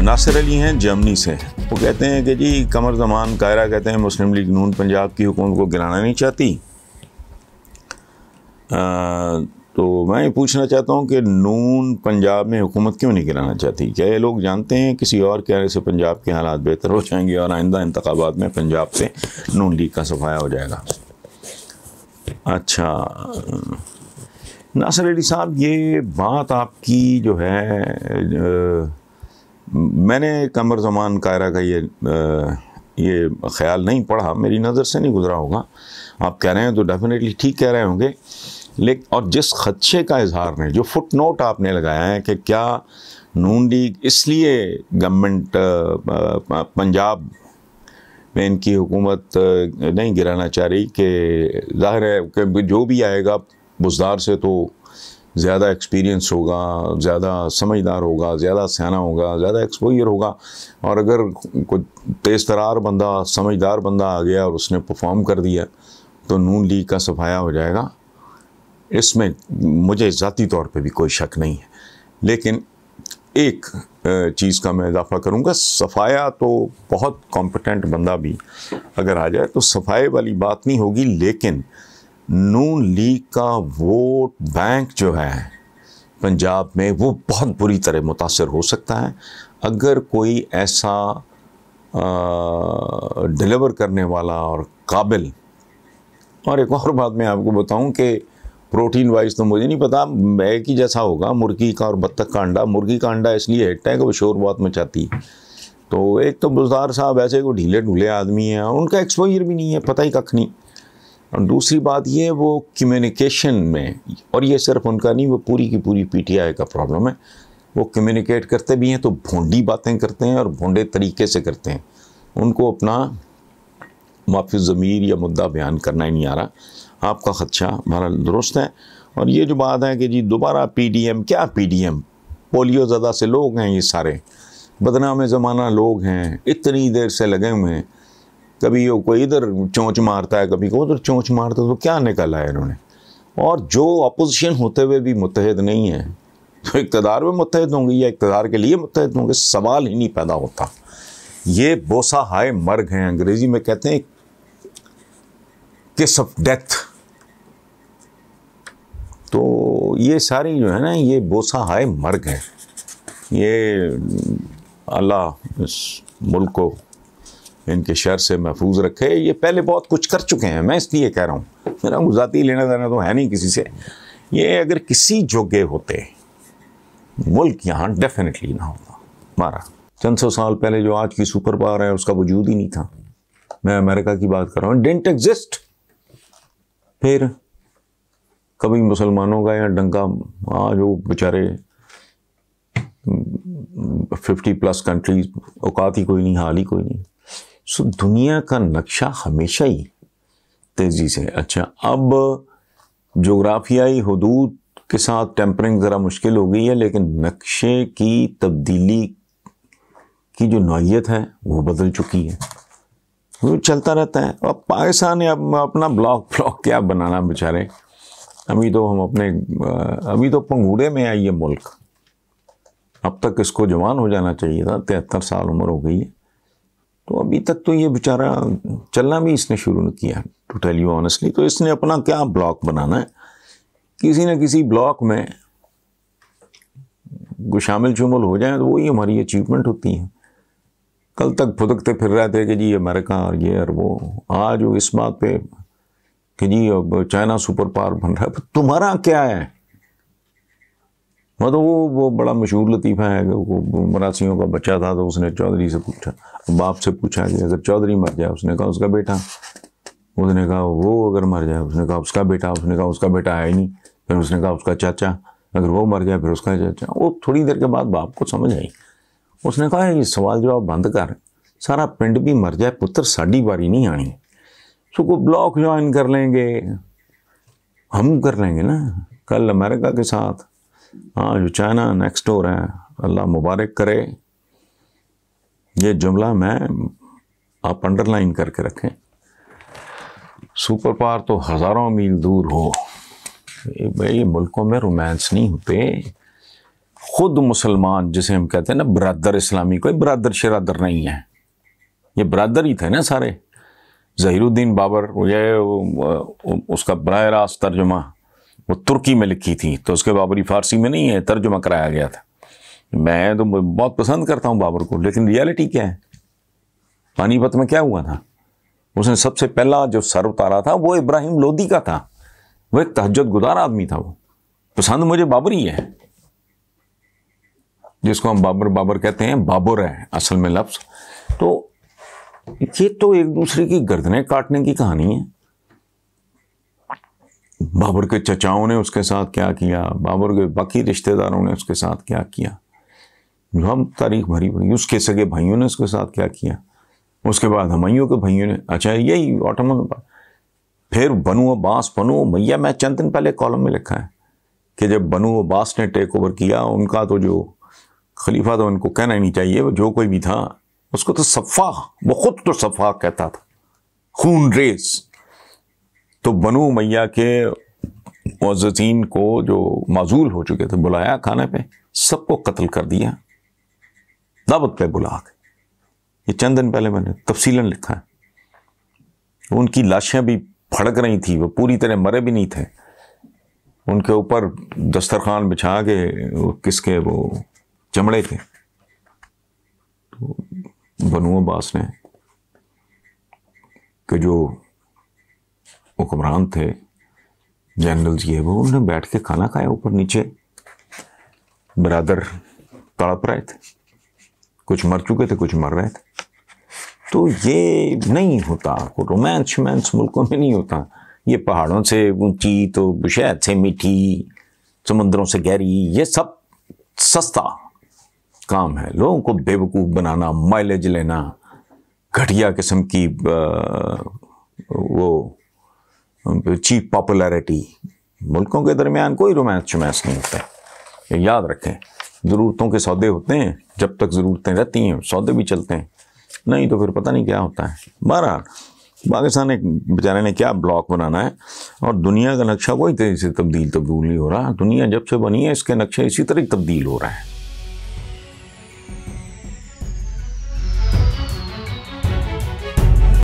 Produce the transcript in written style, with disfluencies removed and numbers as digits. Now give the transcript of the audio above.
नासिर अली हैं जर्मनी से। वो कहते हैं कि जी कमर ज़मान कायरा कहते हैं मुस्लिम लीग नून पंजाब की हुकूमत को गिराना नहीं चाहती। तो मैं पूछना चाहता हूँ कि नून पंजाब में हुकूमत क्यों नहीं गिराना चाहती? क्या ये लोग जानते हैं किसी और कहने से पंजाब के हालात बेहतर हो जाएंगे और आइंदा इंतखाबात में पंजाब से नून लीग का सफाया हो जाएगा? अच्छा नासिर अली साहब, ये बात आपकी जो है मैंने कमर ज़मान कायरा का ये ख़्याल नहीं पढ़ा, मेरी नज़र से नहीं गुज़रा होगा। आप कह रहे हैं तो डेफिनेटली ठीक कह रहे होंगे, लेकिन और जिस खदशे का इजहार ने, जो फुट नोट आपने लगाया है कि क्या नून लीग इसलिए गवर्नमेंट पंजाब में इनकी हुकूमत नहीं गिराना चाह रही कि ज़ाहिर है कि जो भी आएगा बुज़दार से तो ज़्यादा एक्सपीरियंस होगा, ज़्यादा समझदार होगा, ज़्यादा सियाना होगा, ज़्यादा एक्सपोजर होगा, और अगर कोई तेज़ तरार बंदा, समझदार बंदा आ गया और उसने परफॉर्म कर दिया तो नून लीग का सफाया हो जाएगा। इसमें मुझे ज़ाती तौर पे भी कोई शक नहीं है, लेकिन एक चीज़ का मैं इजाफ़ा करूँगा, सफाया तो बहुत कॉम्पिटेंट बंदा भी अगर आ जाए तो सफाए वाली बात नहीं होगी, लेकिन नून लीग का वोट बैंक जो है पंजाब में वो बहुत बुरी तरह मुतासर हो सकता है अगर कोई ऐसा डिलीवर करने वाला और काबिल। और एक और बात मैं आपको बताऊं कि प्रोटीन वाइज तो मुझे नहीं पता, एक ही जैसा होगा मुर्गी का और बत्तख का अंडा। मुर्गी का अंडा इसलिए हिटता है कि वो शोर बहुत मचाती है। तो एक तो बुज़दार साहब ऐसे को ढीले ढूले आदमी हैं, उनका एक्सपोजर भी नहीं है, पता ही कख नहीं। और दूसरी बात ये वो कम्युनिकेशन में, और ये सिर्फ उनका नहीं, वो पूरी की पूरी पीटीआई का प्रॉब्लम है। वो कम्युनिकेट करते भी हैं तो भोंडी बातें करते हैं और भोंडे तरीके से करते हैं। उनको अपना माफ़ी ज़मीर या मुद्दा बयान करना ही नहीं आ रहा। आपका ख़दशा बहरहाल दुरुस्त है। और ये जो बात है कि जी दोबारा पीडीएम, क्या पीडीएम, पोलियो ज़्यादा से लोग हैं, ये सारे बदनाम ज़माना लोग हैं, इतनी देर से लगे हुए हैं। कभी वो कोई इधर चोंच मारता है, कभी को उधर चोंच मारता है, तो क्या निकला है इन्होंने? और जो अपोजिशन होते हुए भी मुत्तहिद नहीं है तो इक़्तिदार में मुत्तहिद होंगे या इक़्तिदार के लिए मुत्तहिद होंगे, सवाल ही नहीं पैदा होता। ये बोसा हाय मर्ग हैं, अंग्रेज़ी में कहते हैं किस ऑफ डेथ। तो ये सारी जो है ना, ये बोसा हाय मर्ग है। ये अल्लाह इस मुल्क को इनके शर से महफूज रखे। ये पहले बहुत कुछ कर चुके हैं, मैं इसलिए कह रहा हूँ, मेरा गुज़ाती लेना देना तो है नहीं किसी से। ये अगर किसी जोगे होते मुल्क यहाँ डेफिनेटली ना होता हमारा। चंद सौ साल पहले जो आज की सुपर पावर है उसका वजूद ही नहीं था। मैं अमेरिका की बात कर रहा हूँ, डिडंट एग्जिस्ट। फिर कभी मुसलमानों का या डंका, आज वो बेचारे 50+ कंट्रीज, औकात ही कोई नहीं, हाल ही कोई नहीं। सो दुनिया का नक्शा हमेशा ही तेज़ी से, अच्छा अब जोग्राफियाई हुदूद के साथ टेम्परिंग ज़रा मुश्किल हो गई है, लेकिन नक्शे की तब्दीली की जो नौइयत है वो बदल चुकी है, वो चलता रहता है। अब पाकिस्तान ने अब अपना ब्लॉक क्या बनाना बेचारे। अभी तो पंगूड़े में आई है मुल्क। अब तक इसको जवान हो जाना चाहिए था, 73 साल उम्र हो गई है, तो अभी तक तो ये बेचारा चलना भी इसने शुरू नहीं किया, टू टेल यू ऑनेस्टली। तो इसने अपना क्या ब्लॉक बनाना है, किसी न किसी ब्लॉक में वो शामिल शुमिल हो जाए तो वही हमारी अचीवमेंट होती है। कल तक फुदकते फिर रहे थे कि जी अमेरिका और ये और वो, आज वो इस बात पे कि जी अब चाइना सुपर पावर बन रहा है। तुम्हारा क्या है? मतलब वो बड़ा मशहूर लतीफ़ा है कि वो मरासियों का बच्चा था तो उसने चौधरी से पूछा, बाप से पूछा कि अगर चौधरी मर जाए, उसने कहा उसका बेटा, उसने कहा वो अगर मर जाए, उसने कहा उसका बेटा, उसने कहा उसका बेटा है ही नहीं, फिर उसने कहा उसका चाचा, अगर वो मर जाए फिर उसका चाचा। वो थोड़ी देर के बाद बाप को समझ आई, उसने कहा ये सवाल जवाब बंद कर, सारा पिंड भी मर जाए पुत्र, साड़ी बारी नहीं आनी। सो को ब्लॉक ज्वाइन कर लेंगे, हम कर लेंगे ना कल अमेरिका के साथ। हाँ जो चाइना नेक्स्ट डोर है, अल्लाह मुबारक करे। ये जुमला मैं आप अंडरलाइन करके रखें। सुपर पावर तो हज़ारों मील दूर हो, भाई मुल्कों में रोमांस नहीं होते, खुद मुसलमान जिसे हम कहते हैं ना बरादर इस्लामी, कोई बरादर शरादर नहीं है, ये बरादर ही थे ना सारे। ज़हीरुद्दीन बाबर, ये उसका बराह रास्त तर्जुमा वो तुर्की में लिखी थी, तो उसके बाबरी फ़ारसी में नहीं है, तर्जुमा कराया गया था। मैं तो बहुत पसंद करता हूँ बाबर को, लेकिन रियलिटी क्या है? पानीपत में क्या हुआ था? उसने सबसे पहला जो सर उतारा था वो इब्राहिम लोदी का था। वो एक तहज्जुद गुजार आदमी था। वो पसंद मुझे बाबर ही है, जिसको हम बाबर बाबर कहते हैं, बाबर है असल में लफ्ज़। तो ये तो एक दूसरे की गर्दनें काटने की कहानी है। बाबर के चचाओं ने उसके साथ क्या किया, बाबर के बाकी रिश्तेदारों ने उसके साथ क्या किया, हम तारीख भरी पड़ी। उसके सगे भाइयों ने उसके साथ क्या किया, उसके बाद हमायूं के भाइयों ने, अच्छा यही ऑटोमन। फिर बनु अब्बास, बनु उमैया, मैं चंद दिन पहले कॉलम में लिखा है कि जब बनु अब्बास ने टेक ओवर किया, उनका तो जो खलीफा, तो उनको कहना ही नहीं चाहिए, जो कोई भी था उसको तो सफ़ा, वो खुद तो सफ़ा कहता था, खून रेस। तो बनु उमैया के मुअज़्ज़िज़ीन को जो माजूल हो चुके थे बुलाया खाने पे, सबको कत्ल कर दिया दावत पे बुला के। ये चंद दिन पहले मैंने तफसीलन लिखा है। उनकी लाशें भी फड़क रही थी, वो पूरी तरह मरे भी नहीं थे। उनके ऊपर दस्तरखान बिछा के किसके वो चमड़े थे। तो बनु अब्बास ने कि जो हुक्मरान थे, जनरल्स ये वो, उन्होंने बैठ के खाना खाया ऊपर नीचे। बरादर तड़प रहे थे, कुछ मर चुके थे, कुछ मर रहे थे। तो ये नहीं होता, रोमांस शोमांस मुल्कों में नहीं होता। ये पहाड़ों से ऊंची तो शहद से मीठी, समुद्रों से गहरी, ये सब सस्ता काम है। लोगों को बेवकूफ़ बनाना, माइलेज लेना, घटिया किस्म की वो चीप पॉपुलैरिटी। मुल्कों के दरमियान कोई रोमांस शोमांस नहीं होता है, ये याद रखें। ज़रूरतों के सौदे होते हैं, जब तक ज़रूरतें रहती हैं सौदे भी चलते हैं, नहीं तो फिर पता नहीं क्या होता है। बहरहाल पाकिस्तान एक बेचारे ने क्या ब्लॉक बनाना है, और दुनिया का नक्शा कोई तेज़ी से तब्दील नहीं हो रहा। दुनिया जब से बनी है इसके नक्शे इसी तरह तब्दील हो रहा है।